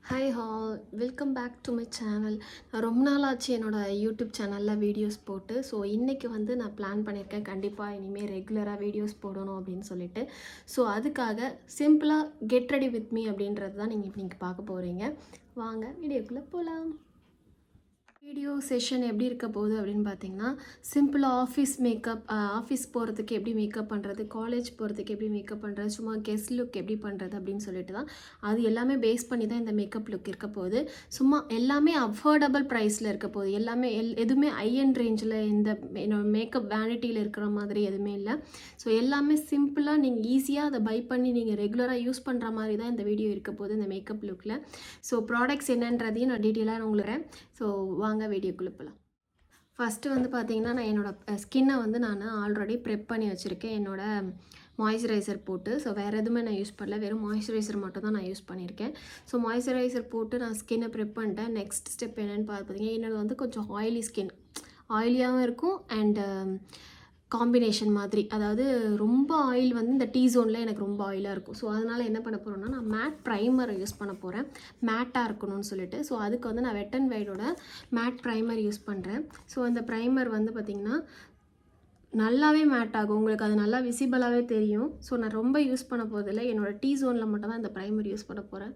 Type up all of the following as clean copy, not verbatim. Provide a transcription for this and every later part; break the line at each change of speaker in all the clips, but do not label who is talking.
Hi all, welcome back to my channel. நான் ரொம்ப நாள் ஆச்சு என்னோடய யூடியூப் சேனலில் வீடியோஸ் போட்டு. ஸோ இன்றைக்கி வந்து நான் பிளான் பண்ணியிருக்கேன், கண்டிப்பாக இனிமேல் ரெகுலராக வீடியோஸ் போடணும் அப்படின்னு சொல்லிட்டு. ஸோ அதுக்காக சிம்பிளாக கெட் ரெடி வித் மீ அப்படின்றது தான் நீங்கள் பார்க்க போகிறீங்க. வாங்க வீடியோக்குள்ளே போகலாம். வீடியோ செஷன் எப்படி இருக்க போகுது அப்படின்னு பார்த்தீங்கன்னா, சிம்பிளாக ஆஃபீஸ் போகிறதுக்கு எப்படி மேக்கப் பண்ணுறது, காலேஜ் போகிறதுக்கு எப்படி மேக்கப் பண்ணுறது, சும்மா கெஸ்ட் லுக் எப்படி பண்ணுறது அப்படின்னு சொல்லிட்டு தான் அது எல்லாமே பேஸ் பண்ணி தான் இந்த மேக்கப் லுக் இருக்க போகுது. சும்மா எல்லாமே அஃபோர்டபுள் ப்ரைஸில் இருக்க போகுது. எல்லாமே எதுவுமே ஹை அண்ட் ரேஞ்சில் என்னோட மேக்கப் வேனிட்டியில் இருக்கிற மாதிரி எதுவுமே இல்லை. ஸோ எல்லாமே சிம்பிளாக நீங்கள் ஈஸியாக அதை பை பண்ணி நீங்கள் ரெகுலராக யூஸ் பண்ணுற மாதிரி தான் இந்த வீடியோ இருக்க போகுது, இந்த மேக்கப் லுக்கில். ஸோ ப்ராடக்ட்ஸ் என்னன்றதையும் நான் டீட்டெயிலாக உங்களுக்கு. ஸோ வாங்க வீடியோக்குள்ளே போகலாம். ஃபஸ்ட்டு வந்து பார்த்திங்கன்னா, நான் என்னோடய ஸ்கின்னை வந்து நான் ஆல்ரெடி ப்ரெப் பண்ணி வச்சுருக்கேன் என்னோடய மாய்ஸ்சரைசர் போட்டு. ஸோ வேறு எதுவுமே நான் யூஸ் பண்ணல, வெறும் மாய்ஸ்சரைசர் மட்டும் தான் நான் யூஸ் பண்ணியிருக்கேன். ஸோ மாய்ஸ்சரைசர் போட்டு நான் ஸ்கின்னை ப்ரெப் பண்ணிட்டேன். நெக்ஸ்ட் ஸ்டெப் என்னென்னு பார்த்தீங்கன்னா, என்னோடது வந்து கொஞ்சம் ஆயிலி ஸ்கின், ஆயிலியாகவும் இருக்கும் அண்டு காம்பினேஷன் மாதிரி. அதாவது ரொம்ப ஆயில் வந்து இந்த டீ ஜோனில் எனக்கு ரொம்ப ஆயிலாக இருக்கும். ஸோ அதனால் என்ன பண்ண போகிறேன்னா, நான் மேட் ப்ரைமரை யூஸ் பண்ண போகிறேன், மேட்டாக இருக்கணும்னு சொல்லிட்டு. ஸோ அதுக்கு வந்து நான் வெட் அண்ட் வைல்டோட மேட் ப்ரைமர் யூஸ் பண்ணுறேன். ஸோ அந்த ப்ரைமர் வந்து பார்த்திங்கன்னா நல்லாவே மேட் ஆகும், உங்களுக்கு அது நல்லா விசிபிளாகவே தெரியும். ஸோ நான் ரொம்ப யூஸ் பண்ண போகிறதில்ல, என்னோடய டீ ஜோனில் மட்டும் தான் இந்த ப்ரைமர் யூஸ் பண்ண போகிறேன்.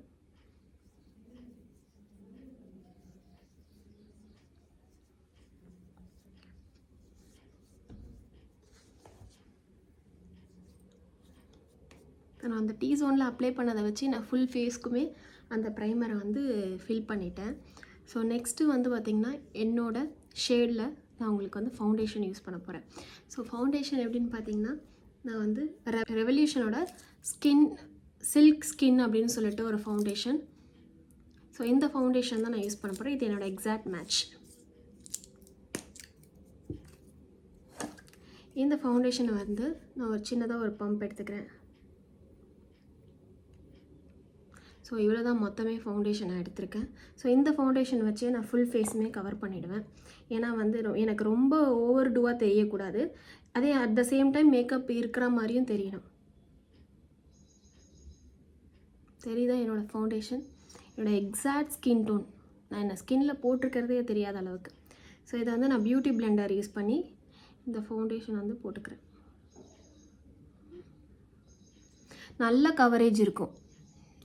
நான் அந்த டீ ஜோனில் அப்ளை பண்ணதை வச்சு நான் ஃபுல் ஃபேஸ்க்குமே அந்த ப்ரைமரை வந்து ஃபில் பண்ணிட்டேன். ஸோ நெக்ஸ்ட்டு வந்து பார்த்திங்கன்னா, என்னோடய ஷேடில் நான் உங்களுக்கு வந்து ஃபவுண்டேஷன் யூஸ் பண்ண போகிறேன். ஸோ ஃபவுண்டேஷன் எப்படின்னு பார்த்திங்கன்னா, நான் வந்து ரெவல்யூஷனோட சில்க் ஸ்கின் அப்படின்னு சொல்லிட்டு ஒரு ஃபவுண்டேஷன். ஸோ இந்த ஃபவுண்டேஷன் தான் நான் யூஸ் பண்ண போகிறேன். இது என்னோடய எக்ஸாக்ட் மேட்ச். இந்த ஃபவுண்டேஷனை வந்து நான் ஒரு சின்னதாக ஒரு பம்ப் எடுத்துக்கிறேன். ஸோ இவ்வளோ தான் மொத்தமே ஃபவுண்டேஷன் நான் எடுத்திருக்கேன். ஸோ இந்த ஃபவுண்டேஷன் வச்சே நான் ஃபுல் ஃபேஸுமே கவர் பண்ணிவிடுவேன். ஏன்னா வந்து எனக்கு ரொம்ப ஓவர் டூவாக தெரியக்கூடாது, அதே at the same time makeup இருக்கிற மாதிரியும் தெரியணும். தெரியுதா என்னோடய ஃபவுண்டேஷன், என்னோடய எக்ஸாக்ட் ஸ்கின் டோன். நான் என்ன ஸ்கின்னில் போட்டிருக்கிறதே தெரியாத அளவுக்கு. ஸோ இதை வந்து நான் பியூட்டி பிளெண்டர் யூஸ் பண்ணி இந்த ஃபவுண்டேஷன் வந்து போட்டுக்கிறேன். நல்ல கவரேஜ் இருக்கும்,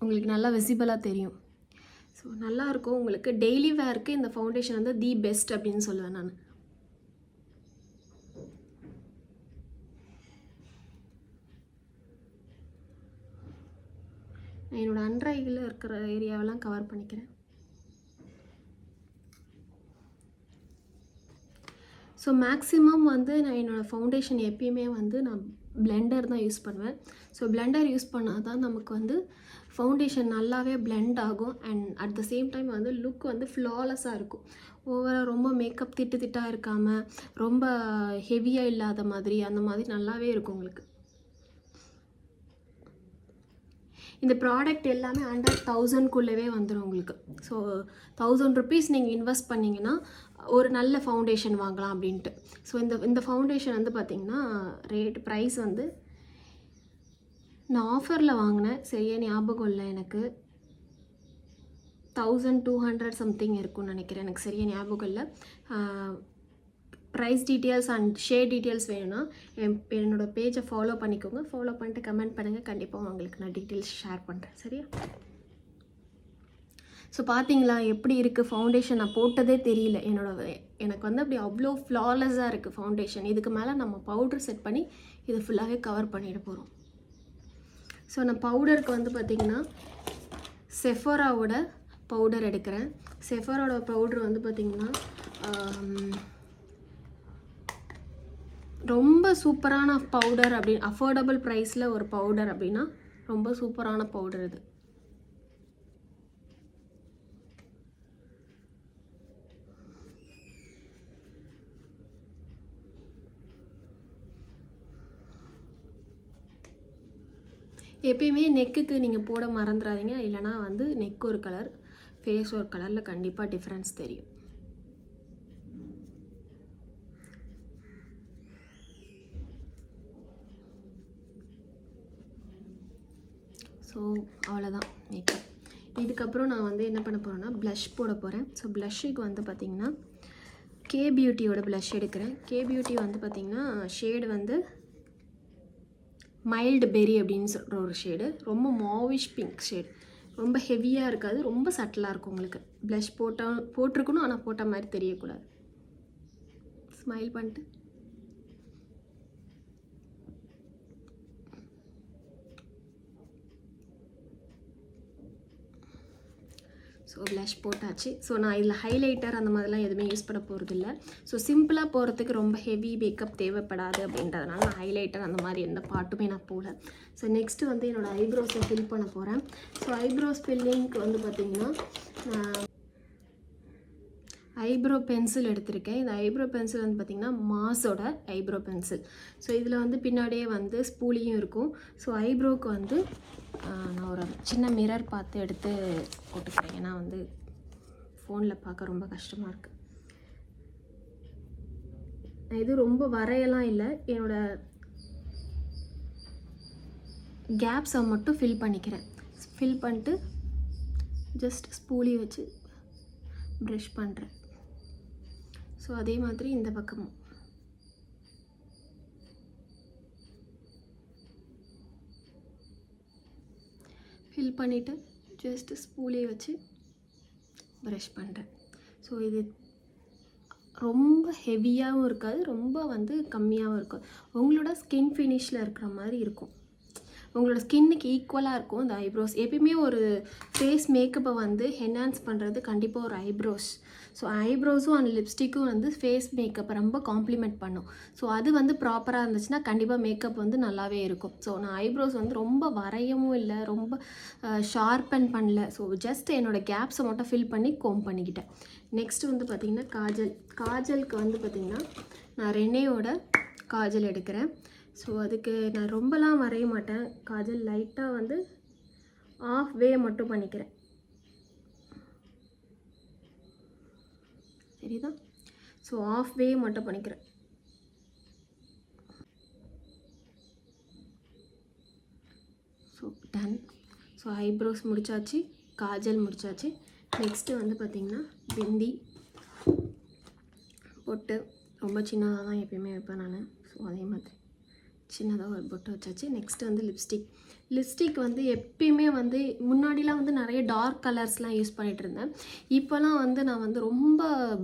உங்களுக்கு நல்லா விசிபிளாக தெரியும். ஸோ நல்லாயிருக்கும் உங்களுக்கு. டெய்லி வேருக்கு இந்த ஃபவுண்டேஷன் வந்து தி பெஸ்ட் அப்படின்னு சொல்லுவேன் நான். என்னோடய அண்டர் ஐயில் இருக்கிற ஏரியாவெல்லாம் கவர் பண்ணிக்கிறேன். ஸோ மேக்ஸிமம் வந்து நான் என்னோடய ஃபவுண்டேஷன் எப்பயுமே வந்து நான் பிளெண்டர் தான் யூஸ் பண்ணுவேன். ஸோ பிளெண்டர் யூஸ் பண்ணால் தான் நமக்கு வந்து ஃபவுண்டேஷன் நல்லாவே பிளெண்ட் ஆகும் and at the same time வந்து லுக் வந்து ஃப்ளாலெஸ்ஸாக இருக்கும். ஓவராக ரொம்ப மேக்கப் திட்டாக இருக்காமல், ரொம்ப ஹெவியாக இல்லாத மாதிரி, அந்த மாதிரி நல்லாவே இருக்கும் உங்களுக்கு. இந்த ப்ராடக்ட் எல்லாமே அண்டர் 1000க்குள்ளவே வந்துடும் உங்களுக்கு. ஸோ 1000 ருபீஸ் நீங்கள் இன்வெஸ்ட் பண்ணிங்கன்னா ஒரு நல்ல ஃபவுண்டேஷன் வாங்கலாம் அப்படின்ட்டு. ஸோ இந்த ஃபவுண்டேஷன் வந்து பார்த்திங்கன்னா ப்ரைஸ் வந்து நான் ஆஃபரில் வாங்கினேன், சரியா ஞாபகம் இல்லை எனக்கு. 1200 சம்திங் இருக்கும்னு நினைக்கிறேன், எனக்கு சரியாக ஞாபகம் இல்லை. Price details and share details வேணும்னா என்னோடய பேஜை ஃபாலோ பண்ணிக்கோங்க. ஃபாலோ பண்ணிட்டு கமெண்ட் பண்ணுங்கள், கண்டிப்பாக உங்களுக்கு நான் டீட்டெயில்ஸ் ஷேர் பண்ணுறேன், சரியா? ஸோ பார்த்தீங்களா எப்படி இருக்குது ஃபவுண்டேஷன்? நான் போட்டதே தெரியல, எனக்கு வந்து அப்படி அவ்வளோ ஃப்ளாலெஸ்ஸாக இருக்குது ஃபவுண்டேஷன். இதுக்கு மேலே நம்ம பவுடர் செட் பண்ணி இதை ஃபுல்லாகவே கவர் பண்ணிட போகிறோம். ஸோ நான் பவுடருக்கு வந்து பார்த்திங்கன்னா செஃபோராவோட பவுடர் எடுக்கிறேன். செஃபோராவோட பவுடர் வந்து பார்த்திங்கன்னா ரொம்ப சூப்பரான பவுடர். அப்படின்னு அஃபோர்டபுள் ப்ரைஸில் ஒரு பவுடர் அப்படின்னா ரொம்ப சூப்பரான பவுடர் இது. எப்பயுமே நெக்குக்கு நீங்கள் போட மறந்துடாதீங்க, இல்லைனா வந்து நெக் ஒரு கலர், ஃபேஸ் ஒரு கலரில் கண்டிப்பாக டிஃப்ரென்ஸ் தெரியும். ஸோ அவ்வளோதான் மேக்கப். இதுக்கப்புறம் நான் வந்து என்ன பண்ண போகிறேன்னா ப்ளஷ் போட போகிறேன். ஸோ ப்ளஷ்ஷுக்கு வந்து பார்த்திங்கன்னா கே பியூட்டியோட ப்ளஷ் எடுக்கிறேன். கே பியூட்டி வந்து பார்த்திங்கன்னா ஷேடு வந்து மைல்டு பெரி அப்படின்னு சொல்கிற ஒரு ஷேடு. ரொம்ப மாவிஷ் பிங்க் ஷேட். ரொம்ப ஹெவியாக இருக்காது, ரொம்ப சட்டிலாக இருக்கும் உங்களுக்கு. ப்ளஷ் போட்டிருக்கணும், ஆனால் போட்ட மாதிரி தெரியக்கூடாது. ஸ்மைல் பண்ணிட்டு ஸோ ப்ளஷ் போட்டாச்சு. ஸோ நான் இதில் ஹைலைட்டர் அந்த மாதிரிலாம் எதுவுமே யூஸ் பண்ண போகிறதில்ல. ஸோ சிம்பிளாக போகிறதுக்கு ரொம்ப ஹெவி மேக்கப் தேவைப்படாது அப்படின்றதுனால நான் ஹைலைட்டர் அந்த மாதிரி எந்த பாட்டுமே நான் போகல. ஸோ நெக்ஸ்ட்டு வந்து என்னோடய ஐப்ரோஸை ஃபில் பண்ண போகிறேன். ஸோ ஐப்ரோஸ் ஃபில்லிங்க்கு வந்து பார்த்திங்கன்னா நான் ஐப்ரோ பென்சில் எடுத்திருக்கேன். இந்த ஐப்ரோ பென்சில் வந்து பார்த்திங்கன்னா மாஸோட ஐப்ரோ பென்சில். ஸோ இதில் வந்து பின்னாடியே வந்து ஸ்பூலியும் இருக்கும். ஸோ ஐப்ரோவுக்கு வந்து நான் ஒரு சின்ன மிரர் பார்த்து எடுத்து போட்டுக்கிறேன். ஏன்னா வந்து ஃபோனில் பார்க்க ரொம்ப கஷ்டமாக இருக்குது. இது ரொம்ப வரையெல்லாம் இல்லை, என்னோடய கேப்ஸை மட்டும் ஃபில் பண்ணிக்கிறேன். ஃபில் பண்ணிட்டு ஜஸ்ட் ஸ்பூலி வச்சு ப்ரஷ் பண்ணுறேன். ஸோ அதே மாதிரி இந்த பக்கமும் ஃபில் பண்ணிவிட்டு ஜஸ்ட்டு ஸ்பூலே வச்சு ப்ரஷ் பண்ணுறேன். ஸோ இது ரொம்ப ஹெவியாகவும் இருக்காது, ரொம்ப வந்து கம்மியாகவும் இருக்காது. உங்களோட ஸ்கின் ஃபினிஷில் இருக்கிற மாதிரி இருக்கும். உங்களோட ஸ்கின்னுக்கு ஈக்குவலாக இருக்கும் இந்த ஐப்ரோஸ். எப்பயுமே ஒரு ஃபேஸ் மேக்கப்பை வந்து என்ஹான்ஸ் பண்ணுறது கண்டிப்பாக ஒரு ஐப்ரோஸ். ஸோ ஐப்ரோஸும் அண்ட் லிப்ஸ்டிக்கும் வந்து ஃபேஸ் மேக்கப்பை ரொம்ப காம்ப்ளிமெண்ட் பண்ணும். ஸோ அது வந்து ப்ராப்பராக இருந்துச்சுன்னா கண்டிப்பாக மேக்கப் வந்து நல்லாவே இருக்கும். ஸோ நான் ஐப்ரோஸ் வந்து ரொம்ப வரையவும் இல்லை, ரொம்ப ஷார்பன் பண்ணல. ஸோ ஜஸ்ட் என்னோடய கேப்ஸை மட்டும் ஃபில் பண்ணி கோம் பண்ணிக்கிட்டேன். நெக்ஸ்ட்டு வந்து பார்த்திங்கன்னா காஜலுக்கு வந்து பார்த்திங்கன்னா நான் ரெனேயோட காஜல் எடுக்கிறேன். ஸோ அதுக்கு நான் ரொம்பலாம் வரைய மாட்டேன். காஜல் லைட்டாக வந்து ஆஃப் வே மட்டும் பண்ணிக்கிறேன். சரிதா? ஸோ ஆஃப் வே மட்டும் பண்ணிக்கிறேன். So done. ஸோ ஐப்ரோஸ் முடித்தாச்சு, காஜல் முடித்தாச்சு. நெக்ஸ்ட்டு வந்து பார்த்திங்கன்னா பிந்தி பொட்டு ரொம்ப சின்னதாக தான் எப்பயுமே வைப்பேன் நான். ஸோ அதே மாதிரி சின்னதாக ஒரு பொட்டு வச்சாச்சு. நெக்ஸ்ட்டு வந்து லிப்ஸ்டிக் வந்து எப்பயுமே வந்து முன்னாடிலாம் வந்து நிறைய டார்க் கலர்ஸ்லாம் யூஸ் பண்ணிகிட்டு இருந்தேன். இப்போலாம் வந்து நான் வந்து ரொம்ப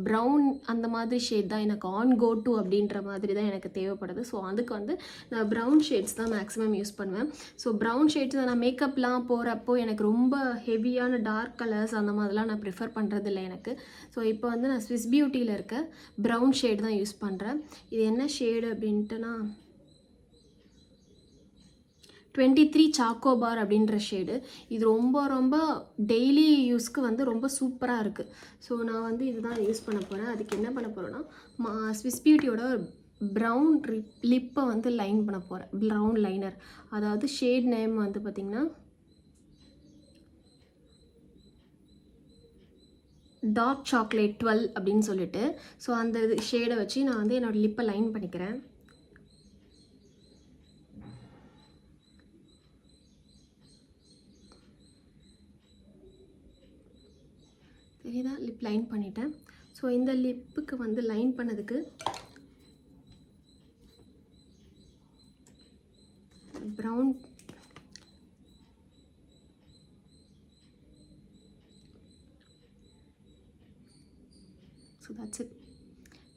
ப்ரௌன் அந்த மாதிரி ஷேட் தான் எனக்கு ஆன் கோ டு அப்படின்ற மாதிரி தான் எனக்கு தேவைப்படுது. ஸோ அதுக்கு வந்து நான் ப்ரௌன் ஷேட்ஸ் தான் மேக்ஸிமம் யூஸ் பண்ணுவேன். ஸோ ப்ரௌன் ஷேட்ஸ் நான் மேக்கப்லாம் போகிறப்போ எனக்கு ரொம்ப ஹெவியான டார்க் கலர்ஸ் அந்த மாதிரிலாம் நான் ப்ரிஃபர் பண்ணுறதில்ல எனக்கு. ஸோ இப்போ வந்து நான் ஸ்விஸ் பியூட்டியில் இருக்க ப்ரௌன் ஷேட் தான் யூஸ் பண்ணுறேன். இது என்ன ஷேடு அப்படின்ட்டுனா 23 சாக்கோபார் அப்படின்ற ஷேடு. இது ரொம்ப ரொம்ப டெய்லி யூஸ்க்கு வந்து ரொம்ப சூப்பராக இருக்குது. ஸோ நான் வந்து இதுதான் யூஸ் பண்ண போகிறேன். அதுக்கு என்ன பண்ண போகிறேன்னா ஸ்விஸ் பியூட்டியோட ப்ரௌன் லிப்பை வந்து லைன் பண்ண போகிறேன். ப்ரௌன் லைனர், அதாவது ஷேட் நேம் வந்து பார்த்திங்கன்னா டார்க் சாக்லேட் 12 அப்படின்னு சொல்லிட்டு. ஸோ அந்த ஷேடை வச்சு நான் வந்து என்னோடய லிப்பை லைன் பண்ணிக்கிறேன். சரிதான், லிப் லைன் பண்ணிட்டேன். ஸோ இந்த லிப்புக்கு வந்து லைன் பண்ணதுக்கு brown so that's it.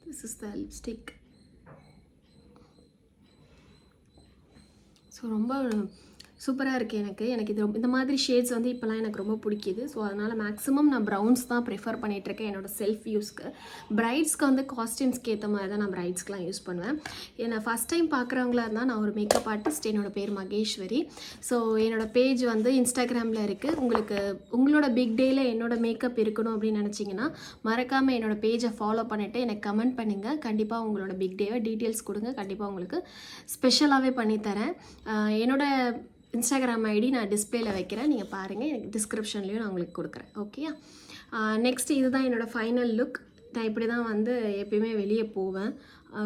This is the lipstick. So ரொம்ப சூப்பராக இருக்குது. எனக்கு இது இந்த மாதிரி ஷேட்ஸ் வந்து இப்போலாம் எனக்கு ரொம்ப பிடிக்கிது. ஸோ அதனால் மேக்ஸிமம் நான் ப்ரௌன்ஸ் தான் ப்ரிஃபர் பண்ணிகிட்ருக்கேன் என்னோடய செல்ஃப் யூஸ்க்கு. ப்ரைட்ஸ்க்கு வந்து காஸ்டியூம்ஸ்க்கு ஏற்ற மாதிரி தான் நான் ப்ரைட்ஸ்க்கெலாம் யூஸ் பண்ணுவேன். என்னை ஃபஸ்ட் டைம் பார்க்குறவங்களா இருந்தால் நான் ஒரு மேக்கப் ஆர்டிஸ்ட். என்னோடய பேர் மகேஸ்வரி. ஸோ என்னோடய பேஜ் வந்து இன்ஸ்டாகிராமில் இருக்குது. உங்களுக்கு உங்களோட பிக் டேயில் என்னோடய மேக்கப் இருக்கணும் அப்படின்னு நினச்சிங்கன்னா மறக்காமல் என்னோடய பேஜை ஃபாலோ பண்ணிவிட்டு எனக்கு கமெண்ட் பண்ணுங்கள். கண்டிப்பாக உங்களோட பிக் டேவை டீட்டெயில்ஸ் கொடுங்க. கண்டிப்பாக உங்களுக்கு ஸ்பெஷலாகவே பண்ணித்தரேன். என்னோடய இன்ஸ்டாகிராம் ஐடி நான் டிஸ்பிளேயில் வைக்கிறேன், நீங்கள் பாருங்கள். எனக்கு டிஸ்கிரிப்ஷன்லேயும் நான் உங்களுக்கு கொடுக்குறேன். ஓகேயா? நெக்ஸ்ட்டு இதுதான் என்னோடய ஃபைனல் லுக். நான் இப்படி தான் வந்து எப்பயுமே வெளியே போவேன்.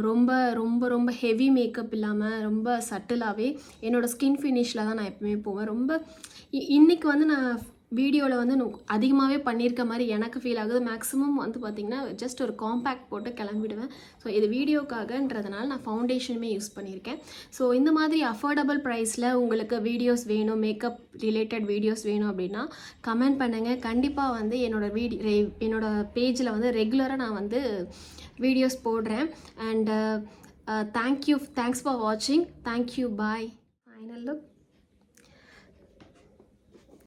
ரொம்ப ரொம்ப ரொம்ப ஹெவி மேக்கப் இல்லாமல் ரொம்ப சட்டிலாகவே என்னோடய ஸ்கின் ஃபினிஷில் தான் நான் எப்பயுமே போவேன். ரொம்ப இன்றைக்கி வந்து நான் வீடியோவில் வந்து அதிகமாகவே பண்ணியிருக்க மாதிரி எனக்கு ஃபீல் ஆகுது. மேக்ஸிமம் வந்து பார்த்திங்கன்னா ஜஸ்ட் ஒரு காம்பேக்ட் போட்டு கிளம்பிடுவேன். ஸோ இது வீடியோக்காகன்றதுனால நான் ஃபவுண்டேஷனுமே யூஸ் பண்ணியிருக்கேன். ஸோ இந்த மாதிரி அஃபோர்டபுள் ப்ரைஸில் உங்களுக்கு வீடியோஸ் வேணும், மேக்கப் ரிலேட்டட் வீடியோஸ் வேணும் அப்படின்னா கமெண்ட் பண்ணுங்கள். கண்டிப்பாக வந்து என்னோடய பேஜில் வந்து ரெகுலராக நான் வந்து வீடியோஸ் போடுறேன். அண்ட் தேங்க்ஸ் ஃபார் வாட்சிங். தேங்க்யூ, பாய்.